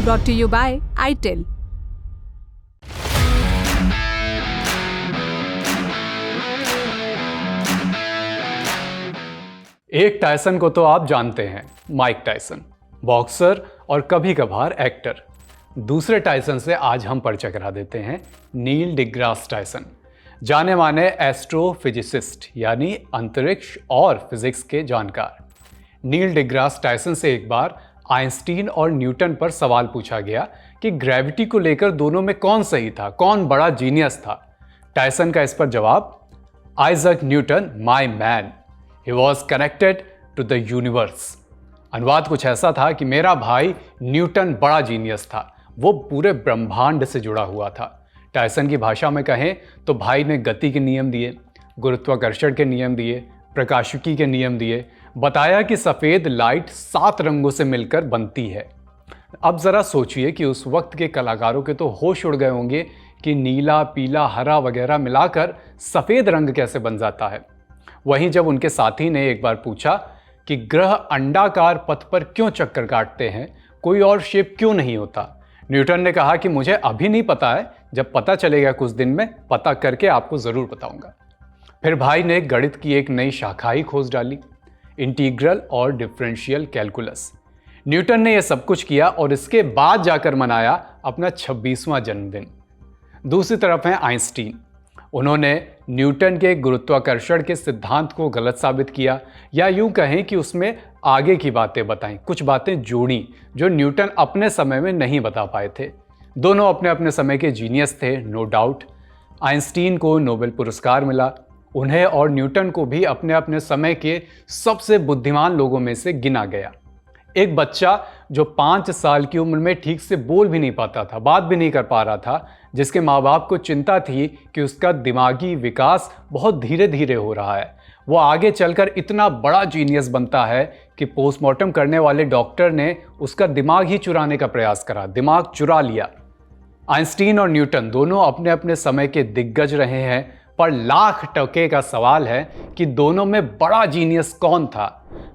brought to you by ITIL. एक Tyson को तो आप जानते हैं, माइक टायसन, बॉक्सर और कभी कभार एक्टर। दूसरे टायसन से आज हम परिचय करा देते हैं नील डिग्रास टायसन, जाने माने एस्ट्रोफिजिसिस्ट यानी अंतरिक्ष और फिजिक्स के जानकार। नील डिग्रास टायसन से एक बार आइंस्टीन और न्यूटन पर सवाल पूछा गया कि ग्रेविटी को लेकर दोनों में कौन सही था, कौन बड़ा जीनियस था। टायसन का इस पर जवाब, Isaac Newton my man, he was connected to the universe. अनुवाद कुछ ऐसा था कि मेरा भाई न्यूटन बड़ा जीनियस था, वो पूरे ब्रह्मांड से जुड़ा हुआ था। टायसन की भाषा में कहें तो भाई ने गति के नियम दिए, गुरुत्वाकर्षण के नियम दिए, प्रकाशिकी के नियम दिए, बताया कि सफ़ेद लाइट 7 रंगों से मिलकर बनती है। अब ज़रा सोचिए कि उस वक्त के कलाकारों के तो होश उड़ गए होंगे कि नीला, पीला, हरा वगैरह मिलाकर सफ़ेद रंग कैसे बन जाता है। वहीं जब उनके साथी ने एक बार पूछा कि ग्रह अंडाकार पथ पर क्यों चक्कर काटते हैं, कोई और शेप क्यों नहीं होता, न्यूटन ने कहा कि मुझे अभी नहीं पता है, जब पता चलेगा कुछ दिन में पता करके आपको ज़रूर बताऊंगा। फिर भाई ने गणित की एक नई शाखा ही खोज डाली, इंटीग्रल और डिफरेंशियल कैलकुलस। न्यूटन ने यह सब कुछ किया और इसके बाद जाकर मनाया अपना 26वां जन्मदिन। दूसरी तरफ है आइंस्टीन। उन्होंने न्यूटन के गुरुत्वाकर्षण के सिद्धांत को गलत साबित किया, या यूं कहें कि उसमें आगे की बातें बताई, कुछ बातें जोड़ी जो न्यूटन अपने समय में नहीं बता पाए थे। दोनों अपने अपने समय के जीनियस थे, नो डाउट। आइंस्टीन को नोबेल पुरस्कार मिला, उन्हें और न्यूटन को भी अपने अपने समय के सबसे बुद्धिमान लोगों में से गिना गया। एक बच्चा जो 5 साल की उम्र में ठीक से बोल भी नहीं पाता था, बात भी नहीं कर पा रहा था, जिसके माँ बाप को चिंता थी कि उसका दिमागी विकास बहुत धीरे धीरे हो रहा है, वो आगे चलकर इतना बड़ा जीनियस बनता है कि पोस्टमार्टम करने वाले डॉक्टर ने उसका दिमाग ही चुराने का प्रयास करा, दिमाग चुरा लिया। आइंस्टीन और न्यूटन दोनों अपने अपने समय के दिग्गज रहे हैं, पर लाख टके का सवाल है कि दोनों में बड़ा जीनियस कौन था।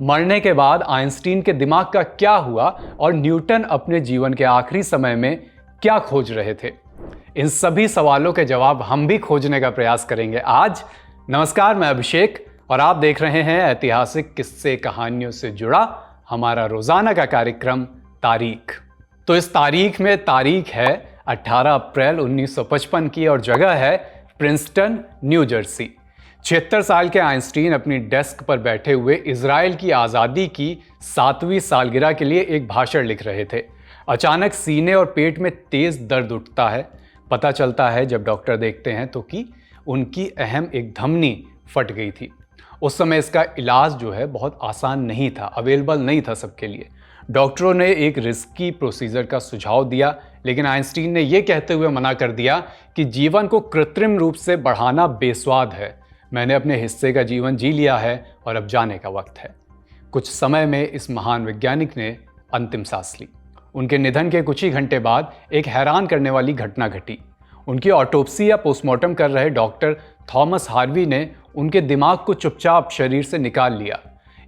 मरने के बाद आइंस्टीन के दिमाग का क्या हुआ और न्यूटन अपने जीवन के आखिरी समय में क्या खोज रहे थे, इन सभी सवालों के जवाब हम भी खोजने का प्रयास करेंगे आज। नमस्कार, मैं अभिषेक और आप देख रहे हैं ऐतिहासिक किस्से कहानियों से जुड़ा हमारा रोजाना का कार्यक्रम तारीख। तो इस तारीख में तारीख है 18 अप्रैल 1955 की और जगह है प्रिंसटन, न्यू जर्सी। 76 साल के आइंस्टीन अपनी डेस्क पर बैठे हुए इजराइल की आज़ादी की 7वीं सालगिरह के लिए एक भाषण लिख रहे थे। अचानक सीने और पेट में तेज दर्द उठता है। पता चलता है जब डॉक्टर देखते हैं तो कि उनकी अहम एक धमनी फट गई थी। उस समय इसका इलाज जो है बहुत आसान नहीं था, अवेलेबल नहीं था सबके लिए। डॉक्टरों ने एक रिस्की प्रोसीजर का सुझाव दिया, लेकिन आइंस्टीन ने यह कहते हुए मना कर दिया कि जीवन को कृत्रिम रूप से बढ़ाना बेस्वाद है, मैंने अपने हिस्से का जीवन जी लिया है और अब जाने का वक्त है। कुछ समय में इस महान वैज्ञानिक ने अंतिम सांस ली। उनके निधन के कुछ ही घंटे बाद एक हैरान करने वाली घटना घटी। उनकी ऑटोप्सी या पोस्टमार्टम कर रहे डॉक्टर थॉमस हार्वी ने उनके दिमाग को चुपचाप शरीर से निकाल लिया।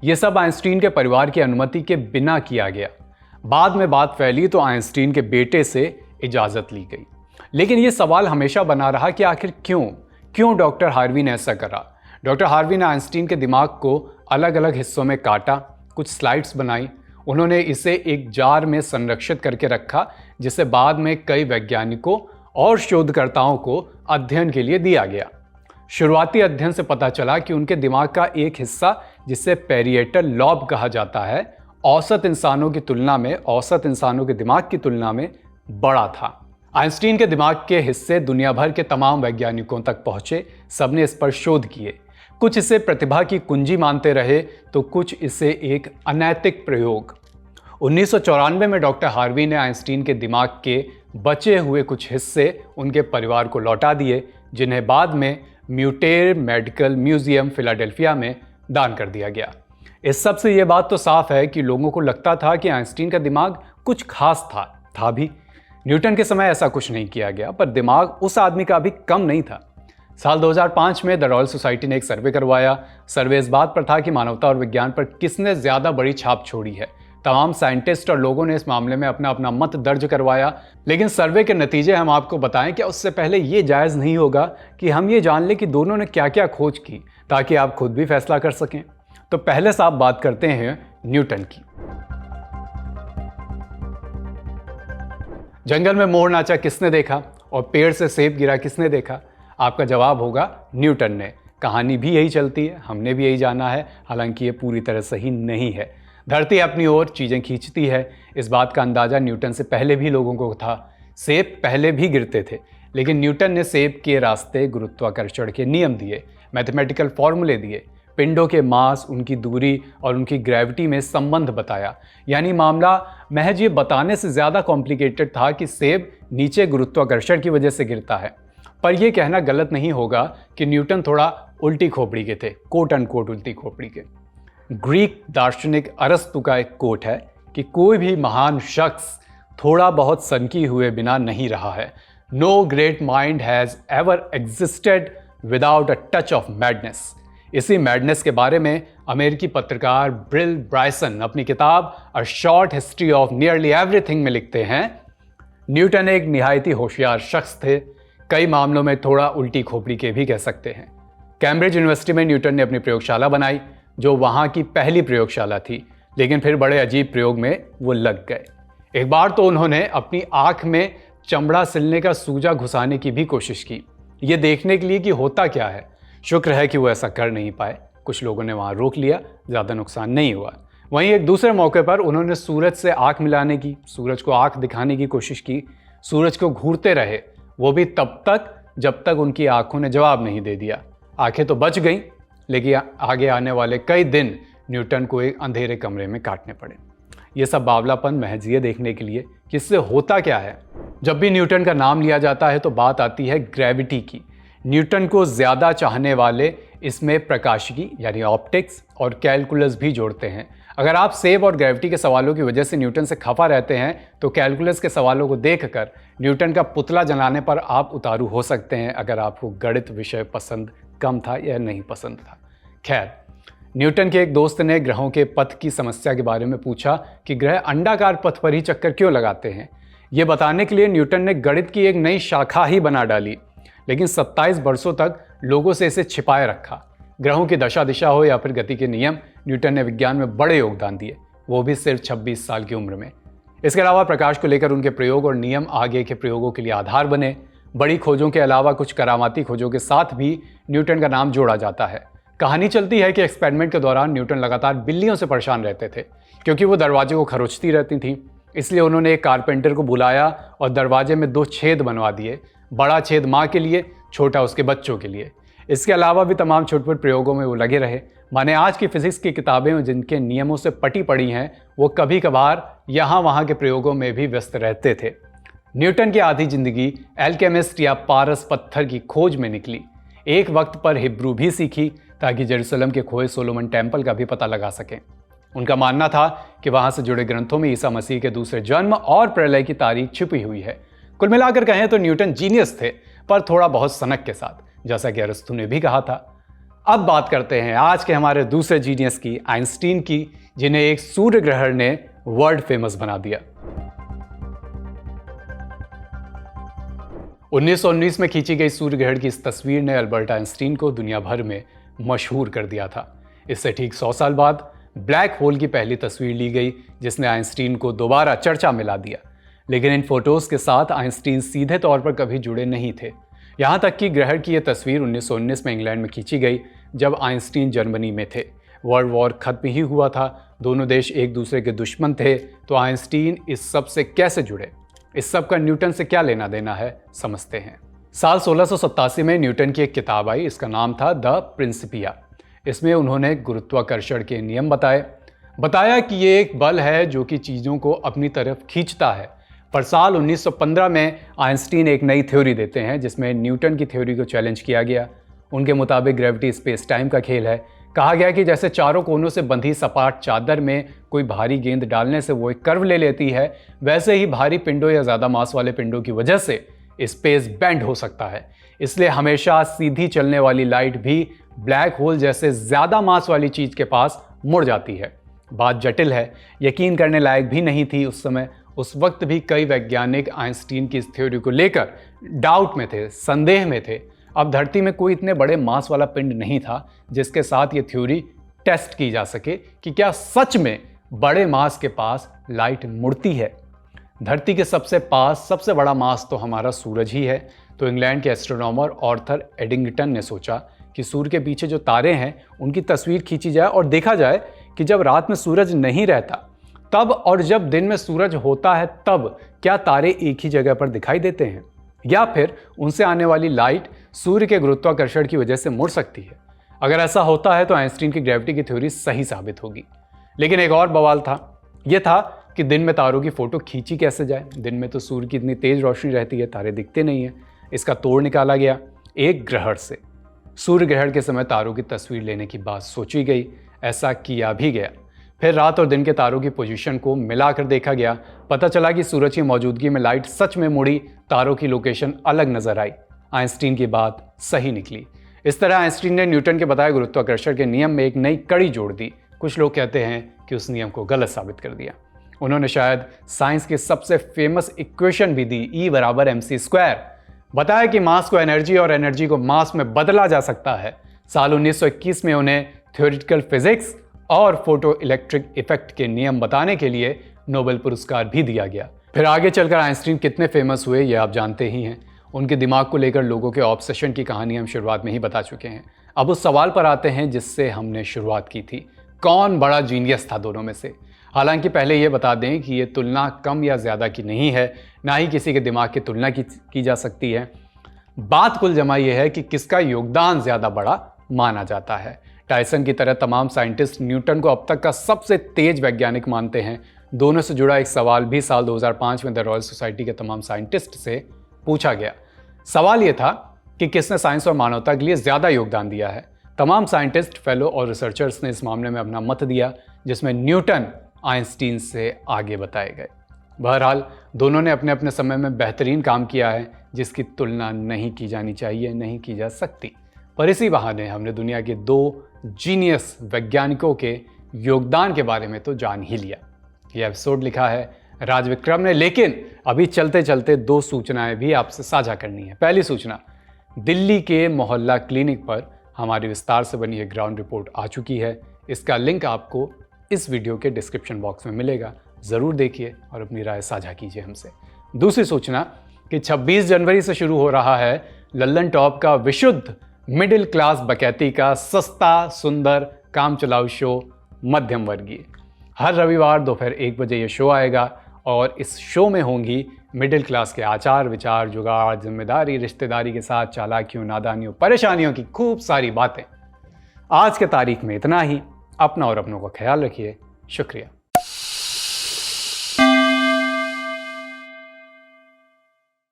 यह सब आइंस्टीन के परिवार की अनुमति के बिना किया गया। बाद में बात फैली तो आइंस्टीन के बेटे से इजाज़त ली गई। लेकिन यह सवाल हमेशा बना रहा कि आखिर क्यों डॉक्टर हार्वी ने ऐसा करा। डॉक्टर हार्वी ने आइंस्टीन के दिमाग को अलग अलग हिस्सों में काटा, कुछ स्लाइड्स बनाई। उन्होंने इसे एक जार में संरक्षित करके रखा, जिसे बाद में कई वैज्ञानिकों और शोधकर्ताओं को अध्ययन के लिए दिया गया। शुरुआती अध्ययन से पता चला कि उनके दिमाग का एक हिस्सा, जिसे पेरिएटल लॉब कहा जाता है, औसत इंसानों के दिमाग की तुलना में बड़ा था। आइंस्टीन के दिमाग के हिस्से दुनिया भर के तमाम वैज्ञानिकों तक पहुंचे, सबने इस पर शोध किए। कुछ इसे प्रतिभा की कुंजी मानते रहे तो कुछ इसे एक अनैतिक प्रयोग। 1994 में डॉक्टर हार्वी ने आइंस्टीन के दिमाग के बचे हुए कुछ हिस्से उनके परिवार को लौटा दिए, जिन्हें बाद में म्यूटेर मेडिकल म्यूजियम फिलाडेल्फिया में दान कर दिया गया। इस सब से यह बात तो साफ है कि लोगों को लगता था कि आइंस्टीन का दिमाग कुछ खास था भी। न्यूटन के समय ऐसा कुछ नहीं किया गया, पर दिमाग उस आदमी का भी कम नहीं था। साल 2005 में द रॉयल सोसाइटी ने एक सर्वे करवाया। सर्वे इस बात पर था कि मानवता और विज्ञान पर किसने ज़्यादा बड़ी छाप छोड़ी है, तमाम साइंटिस्ट और लोगों ने इस मामले में अपना अपना मत दर्ज करवाया, लेकिन सर्वे के नतीजे हम आपको बताएं कि उससे पहले ये जायज़ नहीं होगा कि हम ये जान लें कि दोनों ने क्या क्या खोज की, ताकि आप खुद भी फैसला कर सकें। तो पहले साफ बात करते हैं न्यूटन की। जंगल में मोर नाचा किसने देखा और पेड़ से सेब गिरा किसने देखा? आपका जवाब होगा न्यूटन ने। कहानी भी यही चलती है, हमने भी यही जाना है, हालांकि ये पूरी तरह सही नहीं है। धरती अपनी ओर चीज़ें खींचती है, इस बात का अंदाज़ा न्यूटन से पहले भी लोगों को था। सेब पहले भी गिरते थे, लेकिन न्यूटन ने सेब के रास्ते गुरुत्वाकर्षण के नियम दिए, मैथमेटिकल फॉर्मूले दिए, पिंडों के मास, उनकी दूरी और उनकी ग्रेविटी में संबंध बताया। यानी मामला महज ये बताने से ज़्यादा कॉम्प्लिकेटेड था कि सेब नीचे गुरुत्वाकर्षण की वजह से गिरता है। पर यह कहना गलत नहीं होगा कि न्यूटन थोड़ा उल्टी खोपड़ी के थे, कोट अनकोट उल्टी खोपड़ी के। ग्रीक दार्शनिक अरस्तु का एक कोट है कि कोई भी महान शख्स थोड़ा बहुत सनकी हुए बिना नहीं रहा है। No great mind has ever existed without a touch of madness. इसी मैडनेस के बारे में अमेरिकी पत्रकार ब्रिल ब्रायसन अपनी किताब a short history of nearly everything में लिखते हैं, न्यूटन एक निहायती होशियार शख्स थे, कई मामलों में थोड़ा उल्टी खोपड़ी के भी कह सकते हैं। कैम्ब्रिज यूनिवर्सिटी में न्यूटन ने अपनी प्रयोगशाला बनाई, जो वहाँ की पहली प्रयोगशाला थी, लेकिन फिर बड़े अजीब प्रयोग में वो लग गए। एक बार तो उन्होंने अपनी आँख में चमड़ा सिलने का सूजा घुसाने की भी कोशिश की, ये देखने के लिए कि होता क्या है। शुक्र है कि वो ऐसा कर नहीं पाए, कुछ लोगों ने वहाँ रोक लिया, ज़्यादा नुकसान नहीं हुआ। वहीं एक दूसरे मौके पर उन्होंने सूरज से आँख मिलाने की, सूरज को आँख दिखाने की कोशिश की, सूरज को घूरते रहे, वो भी तब तक जब तक उनकी आँखों ने जवाब नहीं दे दिया। आंखें तो बच गईं, लेकिन आगे आने वाले कई दिन न्यूटन को एक अंधेरे कमरे में काटने पड़े। ये सब बावलापन महज ये देखने के लिए कि इससे होता क्या है। जब भी न्यूटन का नाम लिया जाता है तो बात आती है ग्रेविटी की। न्यूटन को ज़्यादा चाहने वाले इसमें प्रकाशिकी यानी ऑप्टिक्स और कैलकुलस भी जोड़ते हैं। अगर आप सेब और ग्रेविटी के सवालों की वजह से न्यूटन से खफा रहते हैं तो कैलकुलस के सवालों को देखकर न्यूटन का पुतला जलाने पर आप उतारू हो सकते हैं, अगर आपको गणित विषय पसंद कम था या नहीं पसंद था। खैर, न्यूटन के एक दोस्त ने ग्रहों के पथ की समस्या के बारे में पूछा कि ग्रह अंडाकार पथ पर ही चक्कर क्यों लगाते हैं। ये बताने के लिए न्यूटन ने गणित की एक नई शाखा ही बना डाली, लेकिन 27 वर्षों तक लोगों से इसे छिपाए रखा। ग्रहों की दशा दिशा हो या फिर गति के नियम, न्यूटन ने विज्ञान में बड़े योगदान दिए, वो भी सिर्फ 26 साल की उम्र में। इसके अलावा प्रकाश को लेकर उनके प्रयोग और नियम आगे के प्रयोगों के लिए आधार बने। बड़ी खोजों के अलावा कुछ करामाती खोजों के साथ भी न्यूटन का नाम जोड़ा जाता है। कहानी चलती है कि एक्सपेरिमेंट के दौरान न्यूटन लगातार बिल्लियों से परेशान रहते थे, क्योंकि वो दरवाजे को खरोचती रहती थीं। इसलिए उन्होंने एक कारपेंटर को बुलाया और दरवाजे में 2 छेद बनवा दिए, बड़ा छेद माँ के लिए, छोटा उसके बच्चों के लिए। इसके अलावा भी तमाम छोटे-छोटे प्रयोगों में वो लगे रहे। माने आज की फिजिक्स की किताबें जिनके नियमों से पटी पड़ी हैं, वो कभी कभार यहाँ वहाँ के प्रयोगों में भी व्यस्त रहते थे। न्यूटन की आधी जिंदगी एल्केमिस्ट या पारस पत्थर की खोज में निकली। एक वक्त पर हिब्रू भी सीखी ताकि जेरूसलम के खोए सोलोमन टेम्पल का भी पता लगा सकें। उनका मानना था कि वहाँ से जुड़े ग्रंथों में ईसा मसीह के दूसरे जन्म और प्रलय की तारीख छुपी हुई है। कुल मिलाकर कहें तो न्यूटन जीनियस थे, पर थोड़ा बहुत सनक के साथ, जैसा कि अरस्तु ने भी कहा था। अब बात करते हैं आज के हमारे दूसरे जीनियस की, आइंस्टीन की, जिन्हें एक सूर्य ग्रहण ने वर्ल्ड फेमस बना दिया। 1919 में खींची गई सूर्य ग्रहण की इस तस्वीर ने अल्बर्ट आइंस्टीन को दुनिया भर में मशहूर कर दिया था। इससे ठीक 100 साल बाद ब्लैक होल की पहली तस्वीर ली गई, जिसने आइंस्टीन को दोबारा चर्चा में ला दिया। लेकिन इन फोटोज़ के साथ आइंस्टीन सीधे तौर पर कभी जुड़े नहीं थे। यहाँ तक कि ग्रहण की यह तस्वीर 1919 में इंग्लैंड में खींची गई, जब आइंस्टीन जर्मनी में थे। वर्ल्ड वॉर खत्म ही हुआ था, दोनों देश एक दूसरे के दुश्मन थे, तो आइंस्टीन इस सब से कैसे जुड़े? इस सब का न्यूटन से क्या लेना देना है, समझते हैं। साल 1687 में न्यूटन की एक किताब आई, इसका नाम था द प्रिंसिपिया। इसमें उन्होंने गुरुत्वाकर्षण के नियम बताया कि ये एक बल है जो कि चीज़ों को अपनी तरफ खींचता है। पर साल 1915 में आइंस्टीन एक नई थ्योरी देते हैं, जिसमें न्यूटन की थ्योरी को चैलेंज किया गया। उनके मुताबिक ग्रेविटी स्पेस टाइम का खेल है। कहा गया कि जैसे चारों कोनों से बंधी सपाट चादर में कोई भारी गेंद डालने से वो एक कर्व ले लेती है, वैसे ही भारी पिंडों या ज़्यादा मास वाले पिंडों की वजह से स्पेस बेंड हो सकता है। इसलिए हमेशा सीधी चलने वाली लाइट भी ब्लैक होल जैसे ज़्यादा मास वाली चीज़ के पास मुड़ जाती है। बात जटिल है, यकीन करने लायक भी नहीं थी उस समय। उस वक्त भी कई वैज्ञानिक आइंस्टीन की इस थ्योरी को लेकर डाउट में थे, संदेह में थे। अब धरती में कोई इतने बड़े मास वाला पिंड नहीं था जिसके साथ ये थ्योरी टेस्ट की जा सके कि क्या सच में बड़े मास के पास लाइट मुड़ती है। धरती के सबसे पास सबसे बड़ा मास तो हमारा सूरज ही है। तो इंग्लैंड के एस्ट्रोनॉमर आर्थर एडिंगटन ने सोचा कि सूर्य के पीछे जो तारे हैं उनकी तस्वीर खींची जाए और देखा जाए कि जब रात में सूरज नहीं रहता तब और जब दिन में सूरज होता है तब क्या तारे एक ही जगह पर दिखाई देते हैं, या फिर उनसे आने वाली लाइट सूर्य के गुरुत्वाकर्षण की वजह से मुड़ सकती है। अगर ऐसा होता है तो आइंस्टीन की ग्रेविटी की थ्योरी सही साबित होगी। लेकिन एक और बवाल था, यह था कि दिन में तारों की फोटो खींची कैसे जाए। दिन में तो सूर्य की इतनी तेज रोशनी रहती है, तारे दिखते नहीं है। इसका तोड़ निकाला गया एक ग्रहण से। सूर्य ग्रहण के समय तारों की तस्वीर लेने की बात सोची गई, ऐसा किया भी गया। फिर रात और दिन के तारों की पोजीशन को मिलाकर देखा गया। पता चला कि सूरज की मौजूदगी में लाइट सच में मुड़ी, तारों की लोकेशन अलग नजर आई। आइंस्टीन की बात सही निकली। इस तरह आइंस्टीन ने न्यूटन के बताए गुरुत्वाकर्षण के नियम में एक नई कड़ी जोड़ दी। कुछ लोग कहते हैं कि उस नियम को गलत साबित कर दिया। उन्होंने शायद साइंस की सबसे फेमस इक्वेशन भी दी, E = mc²। बताया कि मास को एनर्जी और एनर्जी को मास में बदला जा सकता है। साल 1921 में उन्हें थ्योरेटिकल फिजिक्स और फोटो इलेक्ट्रिक इफेक्ट के नियम बताने के लिए नोबेल पुरस्कार भी दिया गया। फिर आगे चलकर आइंस्टीन कितने फेमस हुए ये आप जानते ही हैं। उनके दिमाग को लेकर लोगों के ऑब्सेशन की कहानी हम शुरुआत में ही बता चुके हैं। अब उस सवाल पर आते हैं जिससे हमने शुरुआत की थी, कौन बड़ा जीनियस था दोनों में से। हालांकि पहले ये बता दें कि ये तुलना कम या ज़्यादा की नहीं है, ना ही किसी के दिमाग की तुलना की जा सकती है। बात कुल जमा ये है कि किसका योगदान ज़्यादा बड़ा माना जाता है। टायसन की तरह तमाम साइंटिस्ट न्यूटन को अब तक का सबसे तेज वैज्ञानिक मानते हैं। दोनों से जुड़ा एक सवाल भी साल 2005 में द रॉयल सोसाइटी के तमाम साइंटिस्ट से पूछा गया। सवाल ये था कि किसने साइंस और मानवता के लिए ज़्यादा योगदान दिया है। तमाम साइंटिस्ट, फेलो और रिसर्चर्स ने इस मामले में अपना मत दिया, जिसमें न्यूटन आइंस्टीन से आगे बताए गए। बहरहाल दोनों ने अपने अपने समय में बेहतरीन काम किया है, जिसकी तुलना नहीं की जानी चाहिए, नहीं की जा सकती। पर इसी बहाने हमने दुनिया के दो जीनियस वैज्ञानिकों के योगदान के बारे में तो जान ही लिया। यह एपिसोड लिखा है राज विक्रम ने, लेकिन अभी चलते चलते दो सूचनाएं भी आपसे साझा करनी है। पहली सूचना, दिल्ली के मोहल्ला क्लिनिक पर हमारी विस्तार से बनी एक ग्राउंड रिपोर्ट आ चुकी है। इसका लिंक आपको इस वीडियो के डिस्क्रिप्शन बॉक्स में मिलेगा, ज़रूर देखिए और अपनी राय साझा कीजिए हमसे। दूसरी सूचना कि 26 जनवरी से शुरू हो रहा है लल्लन टॉप का विशुद्ध मिडिल क्लास बकैती का सस्ता सुंदर काम चलाऊ शो मध्यम वर्गीय। हर रविवार दोपहर 1 बजे ये शो आएगा और इस शो में होंगी मिडिल क्लास के आचार विचार, जुगाड़, जिम्मेदारी, रिश्तेदारी के साथ चालाकियों, नादानियों, परेशानियों की खूब सारी बातें। आज के तारीख में इतना ही। अपना और अपनों का ख्याल रखिए। शुक्रिया।